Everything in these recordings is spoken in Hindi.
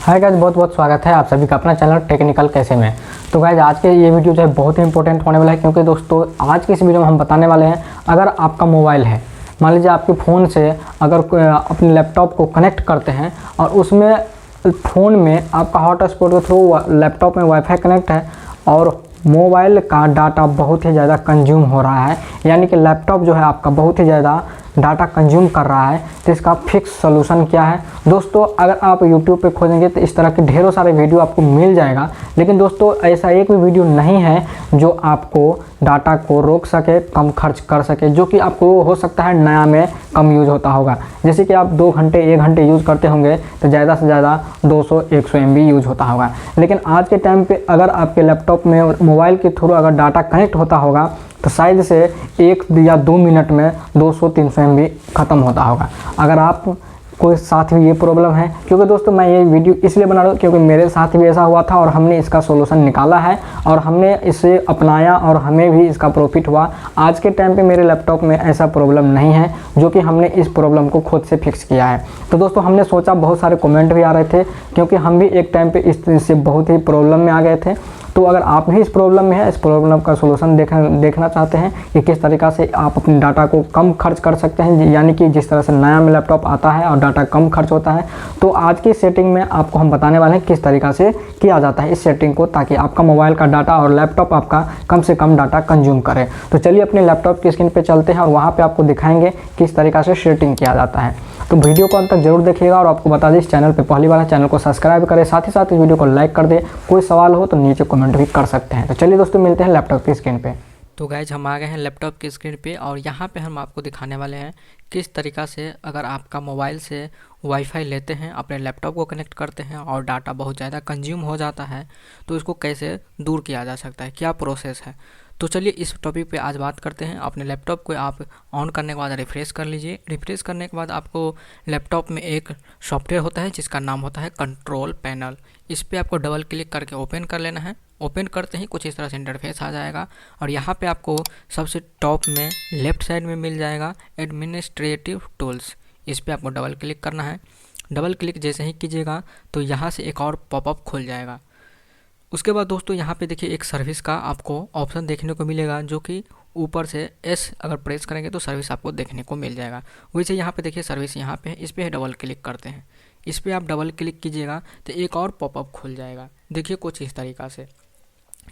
हाय गाइस, बहुत बहुत स्वागत है आप सभी का अपना चैनल टेक्निकल कैसे में। तो गाइस आज के ये वीडियो जो है बहुत ही इंपॉर्टेंट होने वाला है, क्योंकि दोस्तों आज के इस वीडियो में हम बताने वाले हैं, अगर आपका मोबाइल है, मान लीजिए आपके फ़ोन से अगर अपने लैपटॉप को कनेक्ट करते हैं और उसमें फ़ोन में आपका हॉटस्पॉट के थ्रू लैपटॉप में वाईफाई कनेक्ट है और मोबाइल का डाटा बहुत ही ज़्यादा कंज्यूम हो रहा है, यानी कि लैपटॉप जो है आपका बहुत ही ज़्यादा डाटा कंज्यूम कर रहा है, तो इसका फिक्स सॉल्यूशन क्या है दोस्तों। अगर आप YouTube पे खोजेंगे तो इस तरह के ढेरों सारे वीडियो आपको मिल जाएगा, लेकिन दोस्तों ऐसा एक भी वीडियो नहीं है जो आपको डाटा को रोक सके, कम खर्च कर सके, जो कि आपको हो सकता है नया में कम यूज़ होता होगा। जैसे कि आप 2 घंटे 1 घंटे यूज़ करते होंगे तो ज़्यादा से ज़्यादा 200-100 MB यूज़ होता होगा, लेकिन आज के टाइम पे अगर आपके लैपटॉप में मोबाइल के थ्रू अगर डाटा कनेक्ट होता होगा तो शायद से 1 या 2 मिनट में 200-300 MB ख़त्म होता होगा। अगर आप कोई साथ भी ये प्रॉब्लम है, क्योंकि दोस्तों मैं ये वीडियो इसलिए बना रहा हूँ क्योंकि मेरे साथ भी ऐसा हुआ था और हमने इसका सॉल्यूशन निकाला है और हमने इसे अपनाया और हमें भी इसका प्रॉफिट हुआ। आज के टाइम पे मेरे लैपटॉप में ऐसा प्रॉब्लम नहीं है, जो कि हमने इस प्रॉब्लम को खुद से फिक्स किया है। तो दोस्तों हमने सोचा, बहुत सारे कमेंट भी आ रहे थे, क्योंकि हम भी एक टाइम पे इससे बहुत ही प्रॉब्लम में आ गए थे। तो अगर आप भी इस प्रॉब्लम में है, इस प्रॉब्लम का सॉल्यूशन देखना चाहते हैं कि किस तरीक़ा से आप अपने डाटा को कम खर्च कर सकते हैं, यानी कि जिस तरह से नया में लैपटॉप आता है और डाटा कम खर्च होता है, तो आज की सेटिंग में आपको हम बताने वाले हैं किस तरीक़ा से किया जाता है इस सेटिंग को, ताकि आपका मोबाइल का डाटा और लैपटॉप आपका कम से कम डाटा कंज्यूम करे। तो चलिए अपने लैपटॉप की स्क्रीन पर चलते हैं और वहाँ पर आपको दिखाएंगे किस तरीक़ा से सेटिंग किया जाता है। तो वीडियो को अंत तक जरूर देखिएगा और आपको बता दें, इस चैनल पे पहली बार है, चैनल को सब्सक्राइब करें, साथ ही साथ इस वीडियो को लाइक कर दें। कोई सवाल हो तो नीचे कमेंट भी कर सकते हैं। तो चलिए दोस्तों मिलते हैं लैपटॉप की स्क्रीन पे। तो गाइज हम आ गए हैं लैपटॉप की स्क्रीन पे और यहाँ पे हम आपको दिखाने वाले हैं किस तरीक़ा से अगर आपका मोबाइल से वाईफाई लेते हैं, अपने लैपटॉप को कनेक्ट करते हैं और डाटा बहुत ज़्यादा कंज्यूम हो जाता है, तो इसको कैसे दूर किया जा सकता है, क्या प्रोसेस है। तो चलिए इस टॉपिक पे आज बात करते हैं। अपने लैपटॉप को आप ऑन करने के बाद रिफ्रेश कर लीजिए। रिफ्रेश करने के बाद आपको लैपटॉप में एक सॉफ्टवेयर होता है जिसका नाम होता है कंट्रोल पैनल। इस पर आपको डबल क्लिक करके ओपन कर लेना है। ओपन करते ही कुछ इस तरह से इंटरफेस आ जाएगा और यहाँ पे आपको सबसे टॉप में लेफ्ट साइड में मिल जाएगा एडमिनिस्ट्रेटिव टूल्स। इस पर आपको डबल क्लिक करना है। डबल क्लिक जैसे ही कीजिएगा तो यहाँ से एक और पॉपअप खुल जाएगा। उसके बाद दोस्तों यहाँ पे देखिए एक सर्विस का आपको ऑप्शन देखने को मिलेगा, जो कि ऊपर से एस अगर प्रेस करेंगे तो सर्विस आपको देखने को मिल जाएगा। वैसे यहाँ पे देखिए सर्विस यहाँ पे है, इस पर डबल क्लिक करते हैं। इस पर आप डबल क्लिक कीजिएगा तो एक और पॉपअप खुल जाएगा। देखिए कुछ इस तरीक़ा से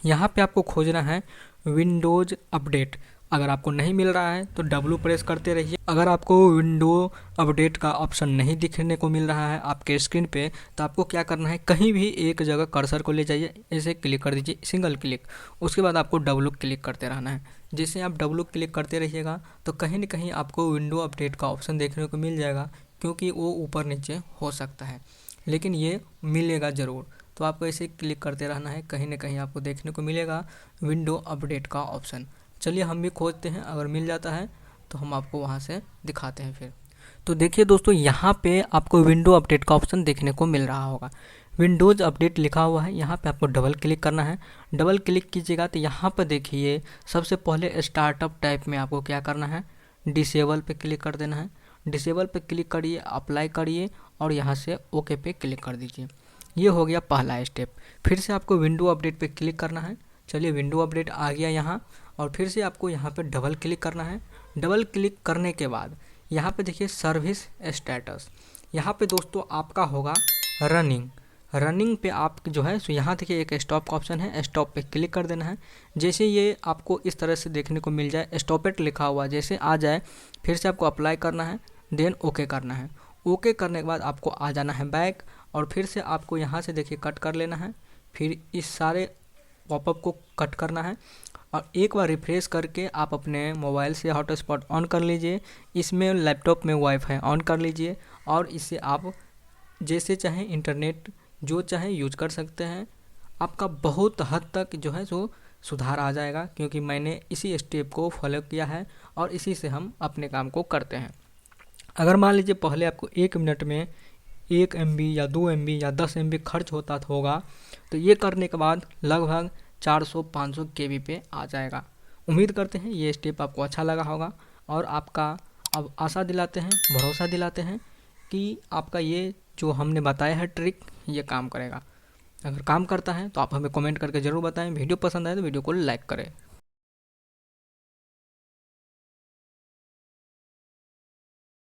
यहाँ पे आपको खोजना है विंडोज़ अपडेट। अगर आपको नहीं मिल रहा है तो डब्लू प्रेस करते रहिए। अगर आपको विंडो अपडेट का ऑप्शन नहीं दिखने को मिल रहा है आपके स्क्रीन पे, तो आपको क्या करना है, कहीं भी एक जगह कर्सर को ले जाइए, ऐसे क्लिक कर दीजिए सिंगल क्लिक। उसके बाद आपको डब्लू क्लिक करते रहना है। जैसे आप डब्लू क्लिक करते रहिएगा तो कहीं ना कहीं आपको विंडो अपडेट का ऑप्शन देखने को मिल जाएगा, क्योंकि वो ऊपर नीचे हो सकता है, लेकिन ये मिलेगा ज़रूर। तो आपको ऐसे क्लिक करते रहना है, कहीं ना कहीं आपको देखने को मिलेगा विंडो अपडेट का ऑप्शन। चलिए हम भी खोजते हैं, अगर मिल जाता है तो हम आपको वहाँ से दिखाते हैं फिर। तो देखिए दोस्तों यहाँ पे आपको विंडो अपडेट का ऑप्शन देखने को मिल रहा होगा। विंडोज़ अपडेट लिखा हुआ है, यहाँ पे आपको डबल क्लिक करना है। डबल क्लिक कीजिएगा तो यहाँ पर देखिए सबसे पहले स्टार्टअप टाइप में आपको क्या करना है, डिसेबल पे क्लिक कर देना है। डिसेबल पे क्लिक करिए, अप्लाई करिए और यहाँ से ओके पे क्लिक कर दीजिए। ये हो गया पहला स्टेप। फिर से आपको विंडो अपडेट पे क्लिक करना है। चलिए विंडो अपडेट आ गया यहाँ, और फिर से आपको यहाँ पे डबल क्लिक करना है। डबल क्लिक करने के बाद यहाँ पे देखिए सर्विस स्टेटस। यहाँ पे दोस्तों आपका होगा रनिंग। रनिंग पे आप जो है सो यहाँ देखिए एक स्टॉप का ऑप्शन है, स्टॉप पे क्लिक कर देना है। जैसे ये आपको इस तरह से देखने को मिल जाए, स्टॉपेट लिखा हुआ जैसे आ जाए, फिर से आपको अप्लाई करना है, देन ओके करना है। ओके करने के बाद आपको आ जाना है बैक, और फिर से आपको यहाँ से देखिए कट कर लेना है। फिर इस सारे पॉपअप को कट करना है और एक बार रिफ्रेश करके आप अपने मोबाइल से हॉटस्पॉट ऑन कर लीजिए। इसमें लैपटॉप में वाईफाई ऑन कर लीजिए और इससे आप जैसे चाहें इंटरनेट जो चाहें यूज कर सकते हैं। आपका बहुत हद तक जो है सो सुधार आ जाएगा, क्योंकि मैंने इसी स्टेप को फॉलो किया है और इसी से हम अपने काम को करते हैं। अगर मान लीजिए पहले आपको 1 मिनट में 1 MB या 2 MB या 10 MB खर्च होगा, तो ये करने के बाद लगभग 400-500 KB पे आ जाएगा। उम्मीद करते हैं ये स्टेप आपको अच्छा लगा होगा और आपका अब आशा दिलाते हैं, भरोसा दिलाते हैं कि आपका ये जो हमने बताया है ट्रिक, ये काम करेगा। अगर काम करता है तो आप हमें कमेंट करके ज़रूर बताएं। वीडियो पसंद आए तो वीडियो को लाइक करें।